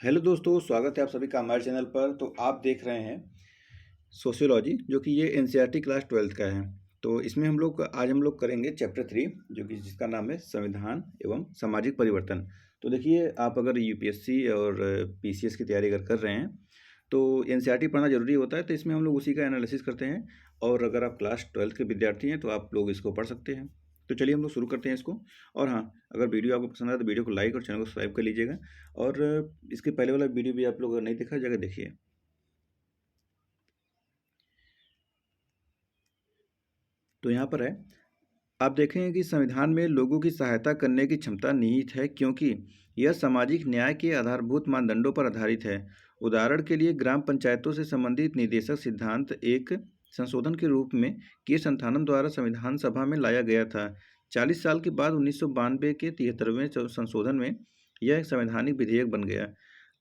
Hello दोस्तों, स्वागत है आप सभी का हमारे चैनल पर। तो आप देख रहे हैं सोशियोलॉजी, जो कि ये एनसीईआरटी क्लास 12th का है। तो इसमें आज हम लोग करेंगे चैप्टर 3, जो कि जिसका नाम है संविधान एवं सामाजिक परिवर्तन। तो देखिए, आप अगर यूपीएससी और पीसीएस की तैयारी अगर कर रहे हैं तो एनसीईआरटी पढ़ना जरूरी होता है। तो इसमें हम लोग उसी का एनालिसिस करते हैं, और अगर आप क्लास 12th के विद्यार्थी हैं तो आप लोग इसको पढ़ सकते हैं। तो चलिए हम लोग शुरू करते हैं इसको। और हाँ, अगर वीडियो आपको पसंद आए तो वीडियो को लाइक और चैनल को सब्सक्राइब कर लीजिएगा। और इसके पहले वाला वीडियो भी आप लोग अगर नहीं देखा जाएगा, देखिए। तो यहाँ पर है, आप देखेंगे कि संविधान में लोगों की सहायता करने की क्षमता निहित है, क्योंकि यह सामाजिक न्याय के आधारभूत मानदंडों पर आधारित है। उदाहरण के लिए ग्राम पंचायतों से संबंधित निर्देशक सिद्धांत एक संशोधन के रूप में के संथानम द्वारा संविधान सभा में लाया गया था। 40 साल के बाद 1992 के 73वें संशोधन में यह एक संवैधानिक विधेयक बन गया।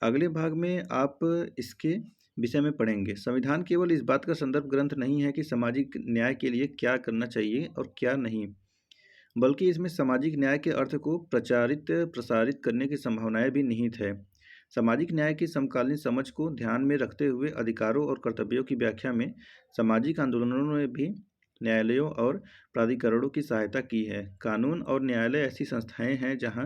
अगले भाग में आप इसके विषय में पढ़ेंगे। संविधान केवल इस बात का संदर्भ ग्रंथ नहीं है कि सामाजिक न्याय के लिए क्या करना चाहिए और क्या नहीं, बल्कि इसमें सामाजिक न्याय के अर्थ को प्रचारित प्रसारित करने की संभावनाएं भी निहित है। सामाजिक न्याय की समकालीन समझ को ध्यान में रखते हुए अधिकारों और कर्तव्यों की व्याख्या में सामाजिक आंदोलनों ने भी न्यायालयों और प्राधिकरणों की सहायता की है। कानून और न्यायालय ऐसी संस्थाएं हैं जहां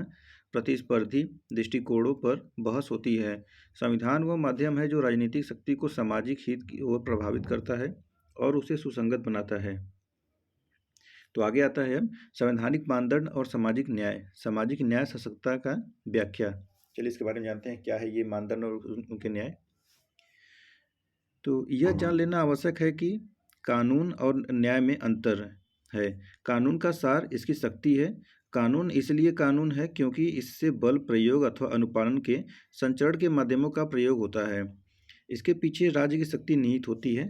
प्रतिस्पर्धी दृष्टिकोणों पर बहस होती है। संविधान वह माध्यम है जो राजनीतिक शक्ति को सामाजिक हित की ओर प्रभावित करता है और उसे सुसंगत बनाता है। तो आगे आता है संवैधानिक मानदंड और सामाजिक न्याय सशक्तता का व्याख्या। चलिए इसके बारे में जानते हैं, क्या है ये मानदंड और उनके न्याय। तो यह जान लेना आवश्यक है कि कानून और न्याय में अंतर है। कानून का सार इसकी शक्ति है। कानून इसलिए कानून है क्योंकि इससे बल प्रयोग अथवा अनुपालन के संचरण के माध्यमों का प्रयोग होता है। इसके पीछे राज्य की शक्ति निहित होती है।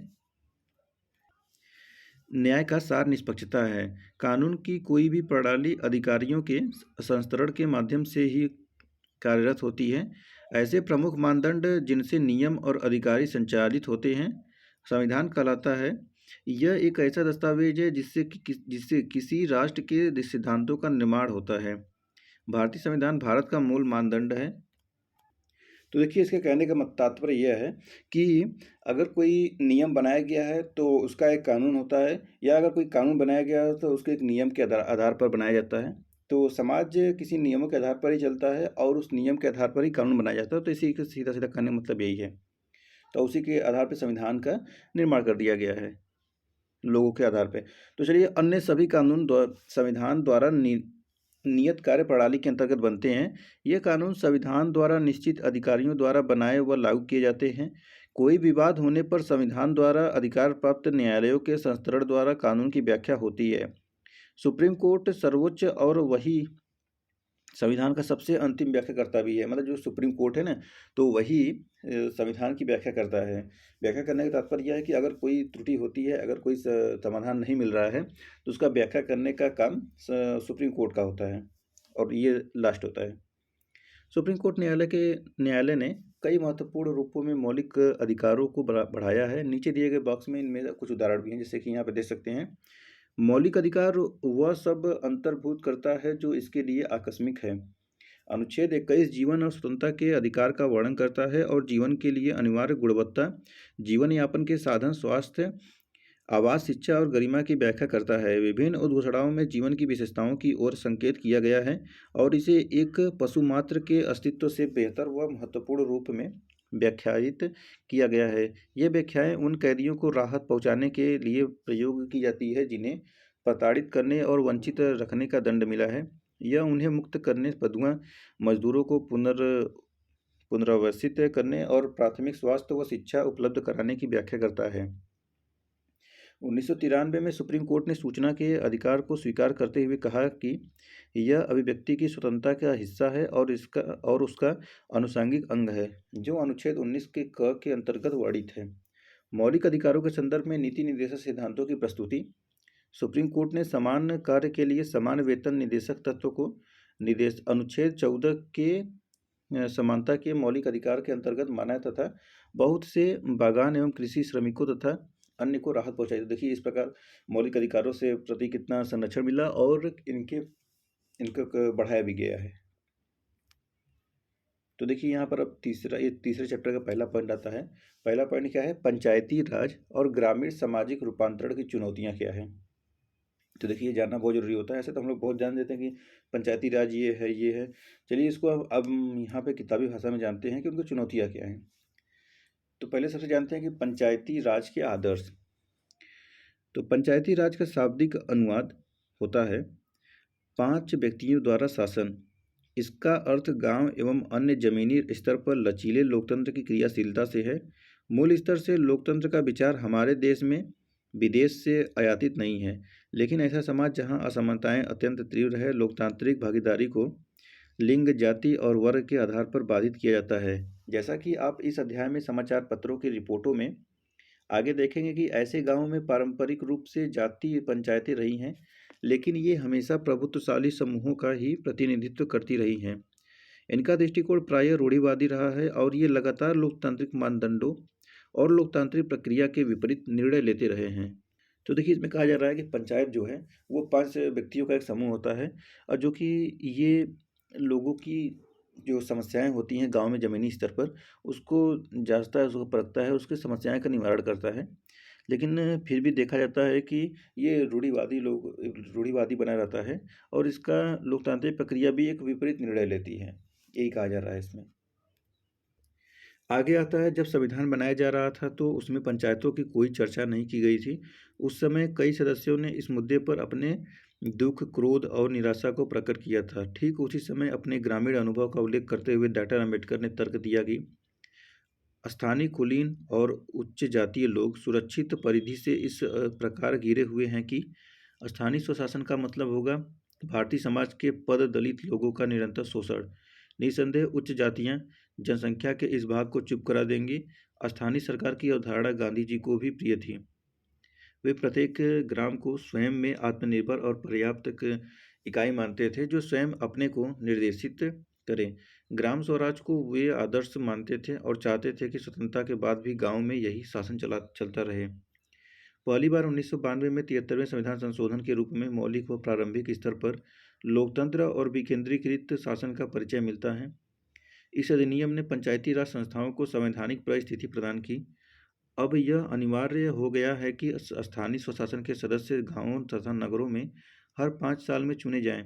न्याय का सार निष्पक्षता है। कानून की कोई भी प्रणाली अधिकारियों के संस्तरण के माध्यम से ही कार्यरत होती है। ऐसे प्रमुख मानदंड जिनसे नियम और अधिकारी संचालित होते हैं संविधान कहलाता है। यह एक ऐसा दस्तावेज है जिससे किसी राष्ट्र के सिद्धांतों का निर्माण होता है। भारतीय संविधान भारत का मूल मानदंड है। तो देखिए, इसके कहने का तात्पर्य यह है कि अगर कोई नियम बनाया गया है तो उसका एक कानून होता है, या अगर कोई कानून बनाया गया है तो उसके एक नियम के आधार पर बनाया जाता है। तो समाज किसी नियमों के आधार पर ही चलता है और उस नियम के आधार पर ही कानून बनाया जाता है। तो इसी का सीधा सीधा कहने का मतलब यही है। तो उसी के आधार पर संविधान का निर्माण कर दिया गया है, लोगों के आधार पर। तो चलिए, अन्य सभी कानून संविधान द्वारा नियत कार्य प्रणाली के अंतर्गत बनते हैं। ये कानून संविधान द्वारा निश्चित अधिकारियों द्वारा बनाए व लागू किए जाते हैं। कोई विवाद होने पर संविधान द्वारा अधिकार प्राप्त न्यायालयों के संस्तरण द्वारा कानून की व्याख्या होती है। सुप्रीम कोर्ट सर्वोच्च और वही संविधान का सबसे अंतिम व्याख्याकर्ता भी है। मतलब जो सुप्रीम कोर्ट है ना, तो वही संविधान की व्याख्या करता है। व्याख्या करने का तात्पर्य यह है कि अगर कोई त्रुटि होती है, अगर कोई समाधान नहीं मिल रहा है, तो उसका व्याख्या करने का काम सुप्रीम कोर्ट का होता है, और ये लास्ट होता है। सुप्रीम कोर्ट न्यायालय ने कई महत्वपूर्ण रूपों में मौलिक अधिकारों को बढ़ाया है। नीचे दिए गए बॉक्स में इनमें कुछ उदाहरण भी हैं, जैसे कि यहाँ पे देख सकते हैं। मौलिक अधिकार वह सब अंतर्भूत करता है जो इसके लिए आकस्मिक है। अनुच्छेद 21 जीवन और स्वतंत्रता के अधिकार का वर्णन करता है और जीवन के लिए अनिवार्य गुणवत्ता, जीवन यापन के साधन, स्वास्थ्य, आवास, शिक्षा और गरिमा की व्याख्या करता है। विभिन्न उद्घोषणाओं में जीवन की विशेषताओं की ओर संकेत किया गया है और इसे एक पशु मात्र के अस्तित्व से बेहतर व महत्वपूर्ण रूप में व्याख्यायित किया गया है। ये व्याख्याएं उन कैदियों को राहत पहुंचाने के लिए प्रयोग की जाती है जिन्हें प्रताड़ित करने और वंचित रखने का दंड मिला है। यह उन्हें मुक्त करने, बंधुआ मजदूरों को पुनर्व्यवस्थित करने और प्राथमिक स्वास्थ्य व शिक्षा उपलब्ध कराने की व्याख्या करता है। 1993 में सुप्रीम कोर्ट ने सूचना के अधिकार को स्वीकार करते हुए कहा कि यह अभिव्यक्ति की स्वतंत्रता का हिस्सा है और उसका अनुषंगिक अंग है, जो अनुच्छेद 19 के क के अंतर्गत वर्णित है। मौलिक अधिकारों के संदर्भ में नीति निर्देशक सिद्धांतों की प्रस्तुति। सुप्रीम कोर्ट ने समान कार्य के लिए समान वेतन निर्देशक तत्व को अनुच्छेद 14 के समानता के मौलिक अधिकार के अंतर्गत माना तथा बहुत से बागान एवं कृषि श्रमिकों तथा अन्य को राहत पहुंचाई। तो देखिए, इस प्रकार मौलिक अधिकारों से प्रति कितना संरक्षण मिला और इनको बढ़ाया भी गया है। तो देखिए यहाँ पर अब ये तीसरे चैप्टर का पहला पॉइंट आता है। पहला पॉइंट क्या है? पंचायती राज और ग्रामीण सामाजिक रूपांतरण की चुनौतियाँ क्या हैं। तो देखिए ये जानना बहुत ज़रूरी होता है। ऐसे तो हम लोग बहुत जान देते हैं कि पंचायती राज ये है, ये है। चलिए इसको अब यहाँ पे किताबी भाषा में जानते हैं कि उनको चुनौतियाँ क्या हैं। तो पहले सबसे जानते हैं कि पंचायती राज के आदर्श। तो पंचायती राज का शाब्दिक अनुवाद होता है 5 व्यक्तियों द्वारा शासन। इसका अर्थ गांव एवं अन्य जमीनी स्तर पर लचीले लोकतंत्र की क्रियाशीलता से है। मूल स्तर से लोकतंत्र का विचार हमारे देश में विदेश से आयातित नहीं है, लेकिन ऐसा समाज जहां असमानताएं अत्यंत तीव्र है, लोकतांत्रिक भागीदारी को लिंग, जाति और वर्ग के आधार पर बाधित किया जाता है। जैसा कि आप इस अध्याय में समाचार पत्रों की रिपोर्टों में आगे देखेंगे कि ऐसे गांवों में पारंपरिक रूप से जातीय पंचायतें रही हैं, लेकिन ये हमेशा प्रभुत्वशाली समूहों का ही प्रतिनिधित्व करती रही हैं। इनका दृष्टिकोण प्रायः रूढ़िवादी रहा है और ये लगातार लोकतांत्रिक मानदंडों और लोकतांत्रिक प्रक्रिया के विपरीत निर्णय लेते रहे हैं। तो देखिए इसमें कहा जा रहा है कि पंचायत जो है वो 5 व्यक्तियों का एक समूह होता है, और जो कि ये लोगों की जो समस्याएं होती हैं गांव में ज़मीनी स्तर पर, उसको जांचता है, उसको परखता है, उसकी समस्याएं का निवारण करता है। लेकिन फिर भी देखा जाता है कि ये रूढ़िवादी बना रहता है, और इसका लोकतांत्रिक प्रक्रिया भी एक विपरीत निर्णय लेती है। यही कहा जा रहा है इसमें। आगे आता है, जब संविधान बनाया जा रहा था तो उसमें पंचायतों की कोई चर्चा नहीं की गई थी। उस समय कई सदस्यों ने इस मुद्दे पर अपने दुख, क्रोध और निराशा को प्रकट किया था। ठीक उसी समय अपने ग्रामीण अनुभव का उल्लेख करते हुए डॉक्टर अम्बेडकर ने तर्क दिया कि स्थानीय कुलीन और उच्च जातीय लोग सुरक्षित परिधि से इस प्रकार घिरे हुए हैं कि स्थानीय स्वशासन का मतलब होगा भारतीय समाज के पद दलित लोगों का निरंतर शोषण। निसंदेह उच्च जातियां जनसंख्या के इस भाग को चुप करा देंगी। स्थानीय सरकार की अवधारणा गांधी जी को भी प्रिय थी। वे प्रत्येक ग्राम को स्वयं में आत्मनिर्भर और पर्याप्त इकाई मानते थे, जो स्वयं अपने को निर्देशित करें। ग्राम स्वराज को वे आदर्श मानते थे और चाहते थे कि स्वतंत्रता के बाद भी गांव में यही शासन चलता रहे। पहली बार 1992 में 73वें संविधान संशोधन के रूप में मौलिक व प्रारंभिक स्तर पर लोकतंत्र और विकेंद्रीकृत शासन का परिचय मिलता है। इस अधिनियम ने पंचायती राज संस्थाओं को संवैधानिक परिस्थिति प्रदान की। अब यह अनिवार्य हो गया है कि स्थानीय स्वशासन के सदस्य गांवों तथा नगरों में हर 5 साल में चुने जाएं।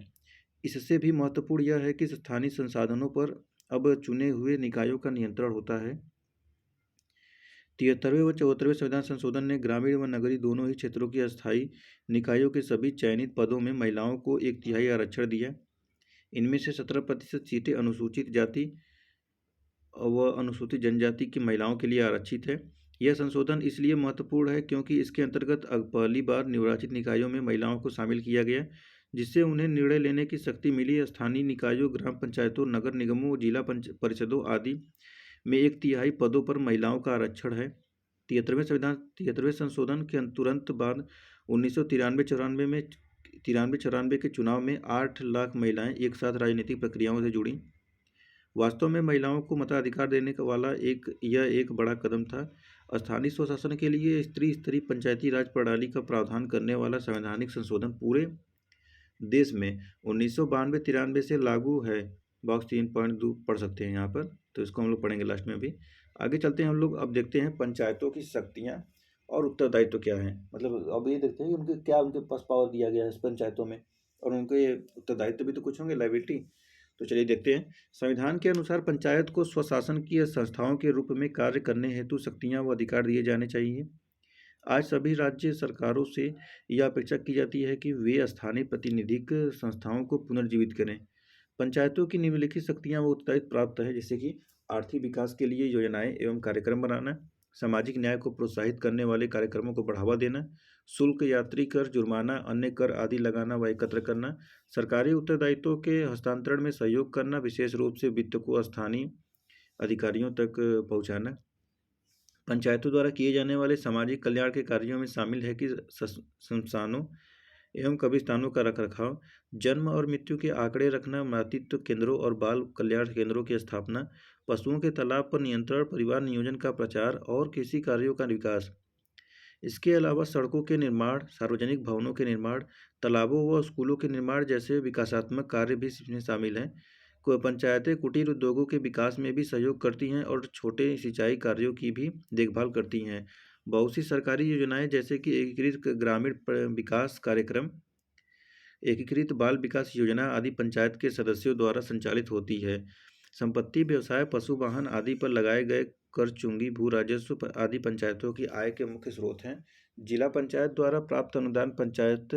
इससे भी महत्वपूर्ण यह है कि स्थानीय संसाधनों पर अब चुने हुए निकायों का नियंत्रण होता है। 73वें व 74वें संविधान संशोधन ने ग्रामीण व नगरीय दोनों ही क्षेत्रों की अस्थायी निकायों के सभी चयनित पदों में महिलाओं को 1/3 आरक्षण दिया। इनमें से 17% सीटें अनुसूचित जाति व अनुसूचित जनजाति की महिलाओं के लिए आरक्षित है। यह संशोधन इसलिए महत्वपूर्ण है क्योंकि इसके अंतर्गत पहली बार निर्वाचित निकायों में महिलाओं को शामिल किया गया, जिससे उन्हें निर्णय लेने की शक्ति मिली। स्थानीय निकायों, ग्राम पंचायतों, नगर निगमों, जिला परिषदों आदि में 1/3 पदों पर महिलाओं का आरक्षण है। 73वें संशोधन के तुरंत बाद 1993-94 के चुनाव में 8 लाख महिलाएं एक साथ राजनीतिक प्रक्रियाओं से जुड़ी। वास्तव में महिलाओं को मताधिकार देने वाला यह एक बड़ा कदम था। स्थानीय स्वशासन के लिए स्त्री स्तरीय पंचायती राज प्रणाली का प्रावधान करने वाला संवैधानिक संशोधन पूरे देश में 1992-93 से लागू है। बॉक्स 3.2 पढ़ सकते हैं यहाँ पर, तो इसको हम लोग पढ़ेंगे लास्ट में। अभी आगे चलते हैं हम लोग। अब देखते हैं पंचायतों की शक्तियाँ और उत्तरदायित्व क्या है। मतलब अब ये देखते हैं कि उनके पास पावर दिया गया है इस पंचायतों में, और उनके उत्तरदायित्व भी तो कुछ होंगे, लायबिलिटी। तो चलिए देखते हैं। संविधान के अनुसार पंचायत को स्वशासन की संस्थाओं के रूप में कार्य करने हेतु शक्तियाँ व अधिकार दिए जाने चाहिए। आज सभी राज्य सरकारों से यह अपेक्षा की जाती है कि वे स्थानीय प्रातिनिधिक संस्थाओं को पुनर्जीवित करें। पंचायतों की निम्नलिखित शक्तियाँ व उत्तरदायित्व प्राप्त है, जैसे कि आर्थिक विकास के लिए योजनाएं एवं कार्यक्रम बनाना, सामाजिक न्याय को प्रोत्साहित करने वाले कार्यक्रमों को बढ़ावा देना, शुल्क, यात्री कर, जुर्माना, अन्य कर आदि लगाना व एकत्र करना, सरकारी उत्तरदायित्वों के हस्तांतरण में सहयोग करना, विशेष रूप से वित्त को स्थानीय अधिकारियों तक पहुँचाना। पंचायतों द्वारा किए जाने वाले सामाजिक कल्याण के कार्यों में शामिल है कि श्मशानों एवं कब्रिस्तानों का रखरखाव, जन्म और मृत्यु के आंकड़े रखना, मातृत्व केंद्रों और बाल कल्याण केंद्रों की स्थापना, पशुओं के तालाब पर नियंत्रण, परिवार नियोजन का प्रचार और कृषि कार्यों का विकास। इसके अलावा सड़कों के निर्माण, सार्वजनिक भवनों के निर्माण, तालाबों व स्कूलों के निर्माण जैसे विकासात्मक कार्य भी इसमें शामिल हैं। पंचायतें कुटीर उद्योगों के विकास में भी सहयोग करती हैं और छोटे सिंचाई कार्यों की भी देखभाल करती हैं। बहुत सी सरकारी योजनाएं जैसे कि एकीकृत ग्रामीण विकास कार्यक्रम, एकीकृत बाल विकास योजना आदि पंचायत के सदस्यों द्वारा संचालित होती है। संपत्ति, व्यवसाय, पशु वाहन आदि पर लगाए गए कर, चुंगी, भू राजस्व आदि पंचायतों की आय के मुख्य स्रोत हैं। जिला पंचायत द्वारा प्राप्त अनुदान पंचायत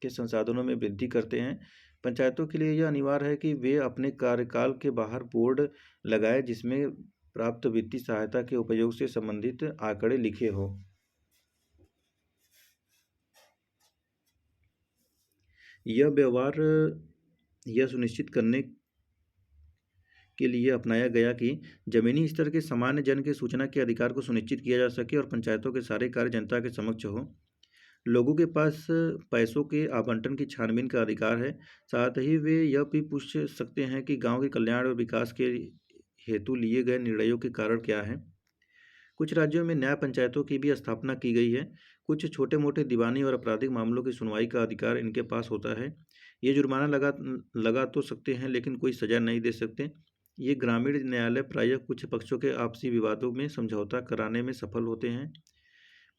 के संसाधनों में वृद्धि करते हैं। पंचायतों के लिए यह अनिवार्य है कि वे अपने कार्यकाल के बाहर बोर्ड लगाए जिसमें प्राप्त वित्तीय सहायता के उपयोग से संबंधित आंकड़े लिखे हो। यह व्यवहार यह सुनिश्चित करने के लिए अपनाया गया कि जमीनी स्तर के सामान्य जन के सूचना के अधिकार को सुनिश्चित किया जा सके और पंचायतों के सारे कार्य जनता के समक्ष हो। लोगों के पास पैसों के आवंटन की छानबीन का अधिकार है। साथ ही वे यह भी पूछ सकते हैं कि गांव के कल्याण और विकास के हेतु लिए गए निर्णयों के कारण क्या है। कुछ राज्यों में न्याय पंचायतों की भी स्थापना की गई है। कुछ छोटे मोटे दीवानी और आपराधिक मामलों की सुनवाई का अधिकार इनके पास होता है। ये जुर्माना लगा तो सकते हैं लेकिन कोई सजा नहीं दे सकते। ये ग्रामीण न्यायालय प्रायः कुछ पक्षों के आपसी विवादों में समझौता कराने में सफल होते हैं।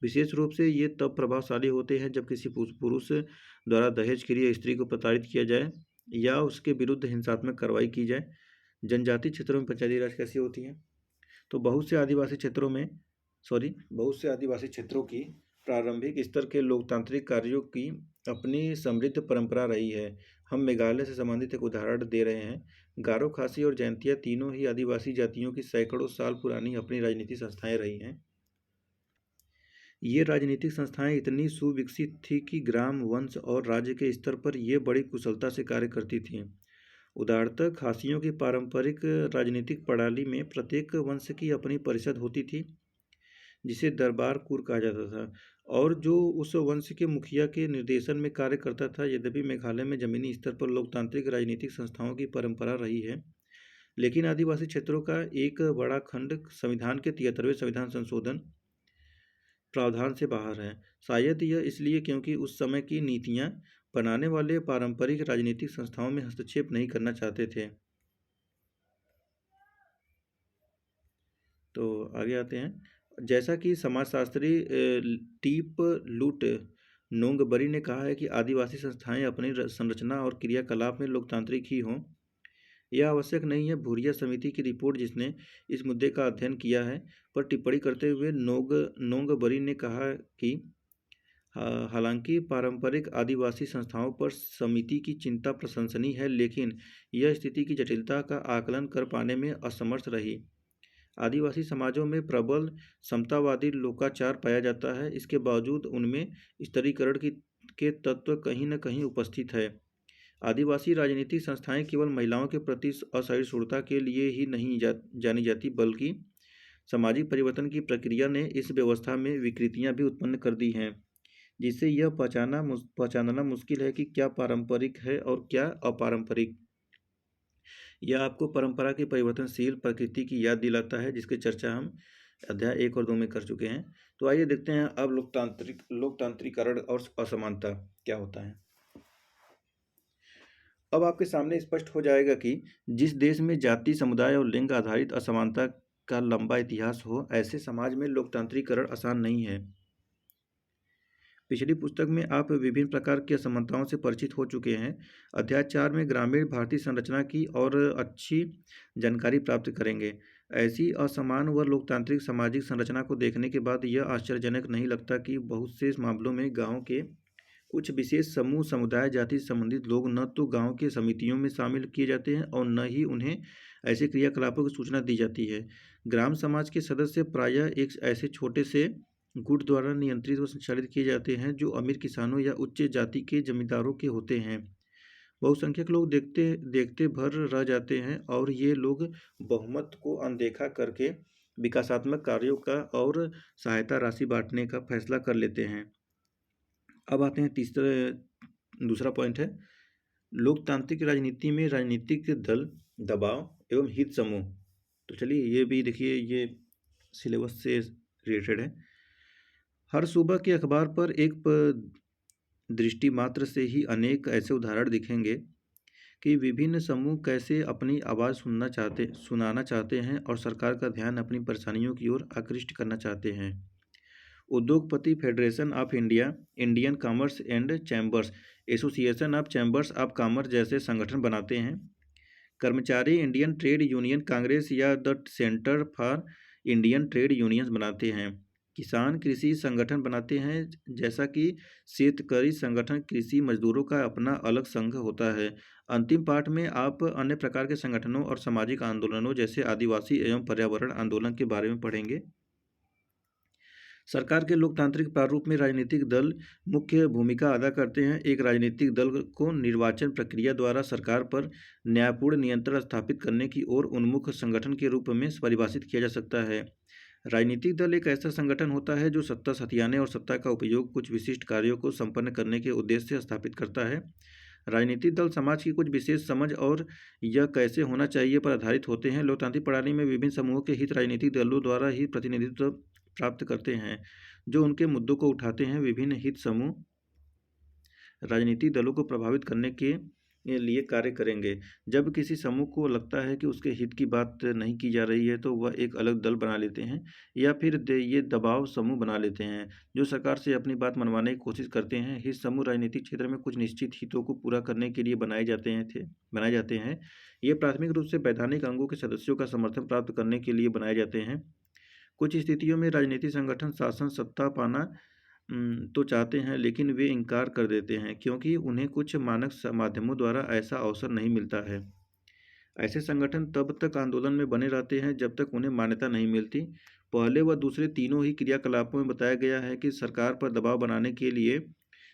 विशेष रूप से ये तब प्रभावशाली होते हैं जब किसी पुरुष द्वारा दहेज के लिए स्त्री को प्रताड़ित किया जाए या उसके विरुद्ध हिंसात्मक कार्रवाई की जाए। जनजातीय क्षेत्रों में पंचायती राज कैसी होती है? तो बहुत से आदिवासी क्षेत्रों की प्रारंभिक स्तर के लोकतांत्रिक कार्यों की अपनी समृद्ध परंपरा रही है। हम मेघालय से संबंधित एक उदाहरण दे रहे हैं। गारो, खासी और जैंतिया तीनों ही आदिवासी जातियों की सैकड़ों साल पुरानी अपनी राजनीतिक संस्थाएं रही हैं। ये राजनीतिक संस्थाएं इतनी सुविकसित थी कि ग्राम, वंश और राज्य के स्तर पर ये बड़ी कुशलता से कार्य करती थीं। उदाहरणतः खासियों की पारंपरिक राजनीतिक प्रणाली में प्रत्येक वंश की अपनी परिषद होती थी जिसे दरबार कुर कहा जाता था और जो उस वंश के मुखिया के निर्देशन में कार्य करता था। यद्यपि मेघालय में जमीनी स्तर पर लोकतांत्रिक राजनीतिक संस्थाओं की परंपरा रही है, लेकिन आदिवासी क्षेत्रों का एक बड़ा खंड संविधान के 73वें संविधान संशोधन प्रावधान से बाहर है। शायद यह इसलिए क्योंकि उस समय की नीतियां बनाने वाले पारंपरिक राजनीतिक संस्थाओं में हस्तक्षेप नहीं करना चाहते थे। तो आगे आते हैं। जैसा कि समाजशास्त्री टीप लूट नोंगबरी ने कहा है कि आदिवासी संस्थाएं अपनी संरचना और क्रियाकलाप में लोकतांत्रिक ही हों। यह आवश्यक नहीं है। भूरिया समिति की रिपोर्ट, जिसने इस मुद्दे का अध्ययन किया है, पर टिप्पणी करते हुए नोंगबरी ने कहा कि हालांकि पारंपरिक आदिवासी संस्थाओं पर समिति की चिंता प्रशंसनीय है, लेकिन यह स्थिति की जटिलता का आकलन कर पाने में असमर्थ रही। आदिवासी समाजों में प्रबल समतावादी लोकाचार पाया जाता है। इसके बावजूद उनमें स्तरीकरण के तत्व कहीं न कहीं उपस्थित है। आदिवासी राजनीतिक संस्थाएं केवल महिलाओं के प्रति असहिष्णुता के लिए ही नहीं जानी जाती, बल्कि सामाजिक परिवर्तन की प्रक्रिया ने इस व्यवस्था में विकृतियां भी उत्पन्न कर दी हैं, जिससे यह पहचानना मुश्किल है कि क्या पारंपरिक है और क्या अपारंपरिक। यह आपको परंपरा की परिवर्तनशील प्रकृति की याद दिलाता है, जिसकी चर्चा हम अध्याय 1 और 2 में कर चुके हैं। तो आइए देखते हैं अब लोकतांत्रिकरण और असमानता क्या होता है। अब आपके सामने स्पष्ट हो जाएगा कि जिस देश में जाति, समुदाय और लिंग आधारित असमानता का लंबा इतिहास हो, ऐसे समाज में लोकतांत्रिकरण आसान नहीं है। पिछली पुस्तक में आप विभिन्न प्रकार की असमानताओं से परिचित हो चुके हैं। अध्याय 4 में ग्रामीण भारतीय संरचना की और अच्छी जानकारी प्राप्त करेंगे। ऐसी असमान व लोकतांत्रिक सामाजिक संरचना को देखने के बाद यह आश्चर्यजनक नहीं लगता कि बहुत से मामलों में गाँव के कुछ विशेष समूह, समुदाय, जाति से संबंधित लोग न तो गांव के समितियों में शामिल किए जाते हैं और न ही उन्हें ऐसे क्रियाकलापों की सूचना दी जाती है। ग्राम समाज के सदस्य प्रायः एक ऐसे छोटे से गुट द्वारा नियंत्रित व संचालित किए जाते हैं जो अमीर किसानों या उच्च जाति के जमींदारों के होते हैं। बहुसंख्यक लोग देखते देखते भर रह जाते हैं और ये लोग बहुमत को अनदेखा करके विकासात्मक कार्यों का और सहायता राशि बांटने का फैसला कर लेते हैं। अब आते हैं दूसरा पॉइंट है लोकतांत्रिक राजनीति में राजनीतिक दल, दबाव एवं हित समूह। तो चलिए ये भी देखिए, ये सिलेबस से रिलेटेड है। हर सुबह के अखबार पर एक दृष्टि मात्र से ही अनेक ऐसे उदाहरण दिखेंगे कि विभिन्न समूह कैसे अपनी आवाज़ सुनाना चाहते हैं और सरकार का ध्यान अपनी परेशानियों की ओर आकृष्ट करना चाहते हैं। उद्योगपति federation of India, Indian commerce and chambers, association of chambers of commerce जैसे संगठन बनाते हैं। कर्मचारी इंडियन ट्रेड यूनियन कांग्रेस या the centre for Indian trade unions बनाते हैं। किसान कृषि संगठन बनाते हैं, जैसा कि शेतकरी संगठन कृषि मजदूरों का अपना अलग संघ होता है। अंतिम पाठ में आप अन्य प्रकार के संगठनों और सामाजिक आंदोलनों जैसे आदिवासी एवं पर्यावरण आंदोलन के बारे में पढ़ेंगे। सरकार के लोकतांत्रिक प्रारूप में राजनीतिक दल मुख्य भूमिका अदा करते हैं। एक राजनीतिक दल को निर्वाचन प्रक्रिया द्वारा सरकार पर न्यायपूर्ण नियंत्रण स्थापित करने की ओर उन्मुख संगठन के रूप में परिभाषित किया जा सकता है। राजनीतिक दल एक ऐसा संगठन होता है जो सत्ता हथियाने और सत्ता का उपयोग कुछ विशिष्ट कार्यों को संपन्न करने के उद्देश्य से स्थापित करता है। राजनीतिक दल समाज की कुछ विशेष समझ और यह कैसे होना चाहिए पर आधारित होते हैं। लोकतांत्रिक प्रणाली में विभिन्न समूहों के हित राजनीतिक दलों द्वारा ही प्रतिनिधित्व प्राप्त करते हैं, जो उनके मुद्दों को उठाते हैं। विभिन्न हित समूह राजनीतिक दलों को प्रभावित करने के लिए कार्य करेंगे। जब किसी समूह को लगता है कि उसके हित की बात नहीं की जा रही है तो वह एक अलग दल बना लेते हैं या फिर ये दबाव समूह बना लेते हैं जो सरकार से अपनी बात मनवाने की कोशिश करते हैं। हित समूह राजनीतिक क्षेत्र में कुछ निश्चित हितों को पूरा करने के लिए बनाए जाते हैं। ये प्राथमिक रूप से वैधानिक अंगों के सदस्यों का समर्थन प्राप्त करने के लिए बनाए जाते हैं। कुछ स्थितियों में राजनीतिक संगठन शासन सत्ता पाना तो चाहते हैं, लेकिन वे इनकार कर देते हैं क्योंकि उन्हें कुछ मानक माध्यमों द्वारा ऐसा अवसर नहीं मिलता है। ऐसे संगठन तब तक आंदोलन में बने रहते हैं जब तक उन्हें मान्यता नहीं मिलती। पहले व दूसरे तीनों ही क्रियाकलापों में बताया गया है कि सरकार पर दबाव बनाने के लिए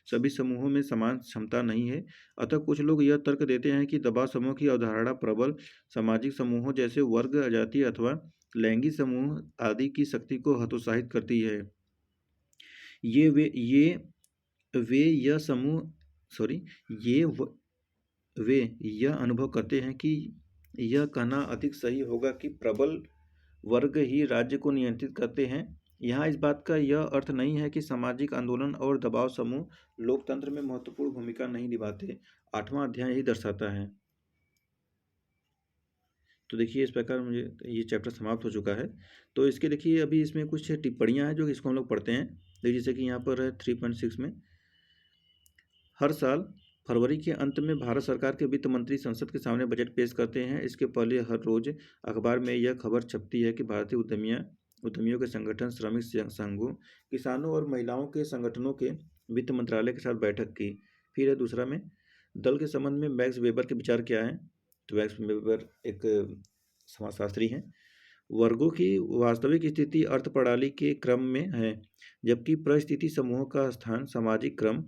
सभी समूहों में समान क्षमता नहीं है। अतः कुछ लोग यह तर्क देते हैं कि दबाव समूह की अवधारणा प्रबल सामाजिक समूहों जैसे वर्ग, जाति अथवा लैंगिक समूह आदि की शक्ति को हतोत्साहित करती है। ये वे ये वे यह समूह सॉरी ये व, वे यह अनुभव करते हैं कि यह कहना अधिक सही होगा कि प्रबल वर्ग ही राज्य को नियंत्रित करते हैं। यहाँ इस बात का यह अर्थ नहीं है कि सामाजिक आंदोलन और दबाव समूह लोकतंत्र में महत्वपूर्ण भूमिका नहीं निभाते। 8वां अध्याय ही दर्शाता है। तो देखिए इस प्रकार मुझे ये चैप्टर समाप्त हो चुका है। तो इसके देखिए अभी इसमें कुछ टिप्पणियाँ हैं जो इसको हम लोग पढ़ते हैं। देखिए जैसे कि यहाँ पर है 3.6 में, हर साल फरवरी के अंत में भारत सरकार के वित्त मंत्री संसद के सामने बजट पेश करते हैं। इसके पहले हर रोज अखबार में यह खबर छपती है कि भारतीय उद्यमियों के संगठन, श्रमिक संघों, किसानों और महिलाओं के संगठनों के वित्त मंत्रालय के साथ बैठक की। फिर है दूसरा में, दल के संबंध में मैक्स वेबर के विचार क्या है। तो मैक्स वेबर एक समाजशास्त्री हैं। वर्गों की वास्तविक स्थिति अर्थ प्रणाली के क्रम में है, जबकि परिस्थिति समूहों का स्थान सामाजिक क्रम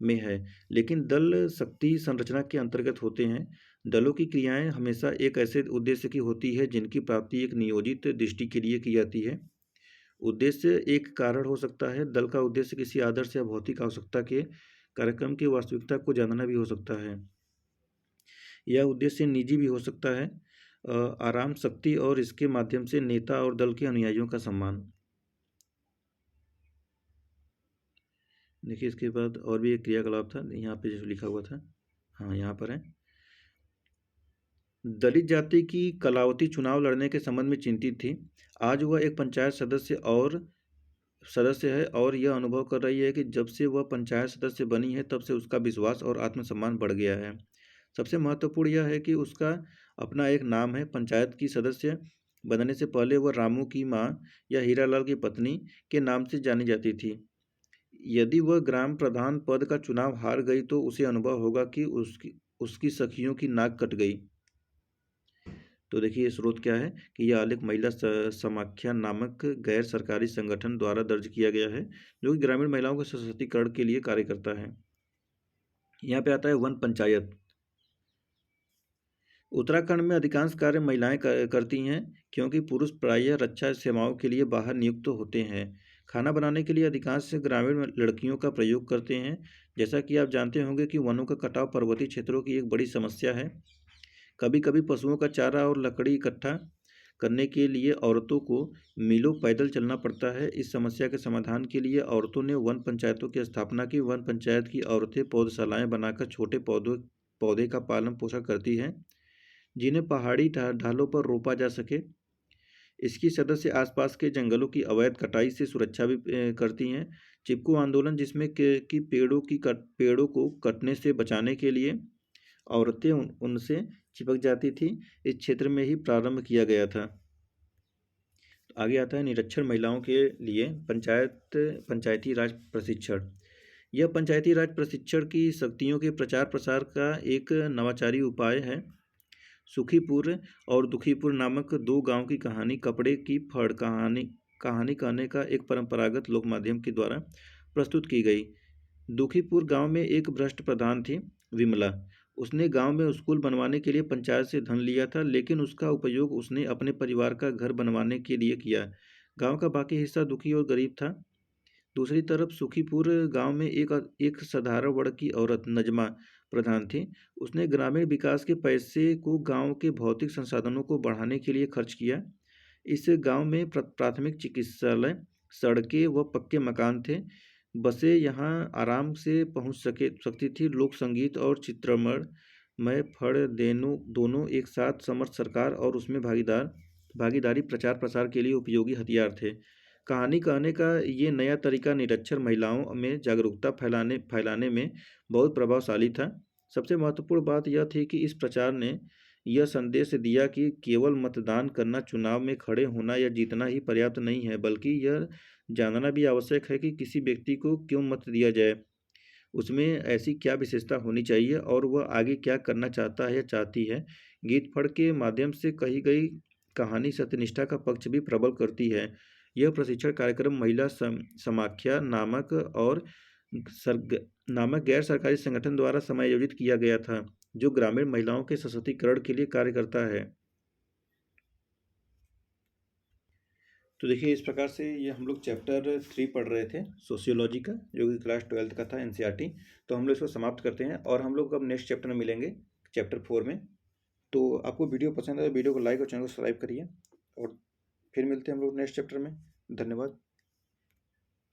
में है। लेकिन दल शक्ति संरचना के अंतर्गत होते हैं। दलों की क्रियाएं हमेशा एक ऐसे उद्देश्य की होती है जिनकी प्राप्ति एक नियोजित दृष्टि के लिए की जाती है। उद्देश्य एक कारण हो सकता है। दल का उद्देश्य किसी आदर्श या भौतिक आवश्यकता के कार्यक्रम की वास्तविकता को जानना भी हो सकता है। यह उद्देश्य निजी भी हो सकता है, आराम, शक्ति और इसके माध्यम से नेता और दल के अनुयायियों का सम्मान। देखिए इसके बाद और भी एक क्रियाकलाप था यहाँ पे जो लिखा हुआ था, हाँ यहाँ पर है। दलित जाति की कलावती चुनाव लड़ने के संबंध में चिंतित थी। आज वह एक पंचायत सदस्य है और यह अनुभव कर रही है कि जब से वह पंचायत सदस्य बनी है तब से उसका विश्वास और आत्मसम्मान बढ़ गया है। सबसे महत्वपूर्ण यह है कि उसका अपना एक नाम है। पंचायत की सदस्य बनने से पहले वह रामू की माँ या हीरालाल की पत्नी के नाम से जानी जाती थी। यदि वह ग्राम प्रधान पद का चुनाव हार गई तो उसे अनुभव होगा कि उसकी सखियों की नाक कट गई। तो देखिए स्रोत क्या है कि यह आलेख महिला समाख्या नामक गैर सरकारी संगठन द्वारा दर्ज किया गया है, जो कि ग्रामीण महिलाओं के सशक्तिकरण के लिए कार्य करता है। यहाँ पे आता है वन पंचायत। उत्तराखंड में अधिकांश कार्य महिलाएं करती हैं, क्योंकि पुरुष प्रायः रक्षा सेवाओं के लिए बाहर नियुक्त होते हैं। खाना बनाने के लिए अधिकांश ग्रामीण लड़कियों का प्रयोग करते हैं। जैसा कि आप जानते होंगे कि वनों का कटाव पर्वतीय क्षेत्रों की एक बड़ी समस्या है। कभी कभी पशुओं का चारा और लकड़ी इकट्ठा करने के लिए औरतों को मीलों पैदल चलना पड़ता है। इस समस्या के समाधान के लिए औरतों ने वन पंचायतों की स्थापना की। वन पंचायत की औरतें पौधशालाएं बनाकर छोटे पौधों पौधे का पालन पोषण करती है जिन्हें पहाड़ी ढालों पर रोपा जा सके। इसकी सदस्य आसपास के जंगलों की अवैध कटाई से सुरक्षा भी करती हैं। चिपको आंदोलन, जिसमें कि पेड़ों को कटने से बचाने के लिए औरतें उनसे चिपक जाती थी, इस क्षेत्र में ही प्रारंभ किया गया था। आगे आता है निरक्षर महिलाओं के लिए पंचायती राज प्रशिक्षण। यह पंचायती राज प्रशिक्षण की शक्तियों के प्रचार प्रसार का एक नवाचारी उपाय है। सुखीपुर और दुखीपुर नामक दो गांव की कहानी कपड़े की फड़ कहानी कहने का एक परंपरागत लोक माध्यम के द्वारा प्रस्तुत की गई। दुखीपुर गांव में एक भ्रष्ट प्रधान थी, विमला। उसने गांव में स्कूल बनवाने के लिए पंचायत से धन लिया था, लेकिन उसका उपयोग उसने अपने परिवार का घर बनवाने के लिए किया। गांव का बाकी हिस्सा दुखी और गरीब था। दूसरी तरफ सुखीपुर गांव में एक साधारण वर्ग की औरत नजमा प्रधान थी। उसने ग्रामीण विकास के पैसे को गांव के भौतिक संसाधनों को बढ़ाने के लिए खर्च किया। इस गांव में प्राथमिक चिकित्सालय, सड़कें व पक्के मकान थे। बसें यहाँ आराम से पहुँच सकती थी। लोक संगीत और चित्रमण में फड़ दोनों एक साथ समर्थ सरकार और उसमें भागीदारी प्रचार प्रसार के लिए उपयोगी हथियार थे। कहानी कहने का ये नया तरीका निरक्षर महिलाओं में जागरूकता फैलाने में बहुत प्रभावशाली था। सबसे महत्वपूर्ण बात यह थी कि इस प्रचार ने यह संदेश दिया कि केवल मतदान करना, चुनाव में खड़े होना या जीतना ही पर्याप्त नहीं है, बल्कि यह जानना भी आवश्यक है कि किसी व्यक्ति को क्यों मत दिया जाए, उसमें ऐसी क्या विशेषता होनी चाहिए और वह आगे क्या करना चाहता है या चाहती है। गीत फड़ के माध्यम से कही गई कहानी सत्यनिष्ठा का पक्ष भी प्रबल करती है। यह प्रशिक्षण कार्यक्रम महिला समाख्या नामक गैर सरकारी संगठन द्वारा समायोजित किया गया था, जो ग्रामीण महिलाओं के सशक्तिकरण के लिए कार्य करता है। तो देखिए, इस प्रकार से ये हम लोग चैप्टर 3 पढ़ रहे थे सोशियोलॉजी का, जो कि क्लास 12th का था, एनसीईआरटी। तो हम लोग इसको समाप्त करते हैं और हम लोग अब नेक्स्ट चैप्टर में मिलेंगे, चैप्टर 4 में। तो आपको वीडियो पसंद है तो वीडियो को लाइक और चैनल को सब्सक्राइब करिए और फिर मिलते हैं हम लोग नेक्स्ट चैप्टर में। धन्यवाद।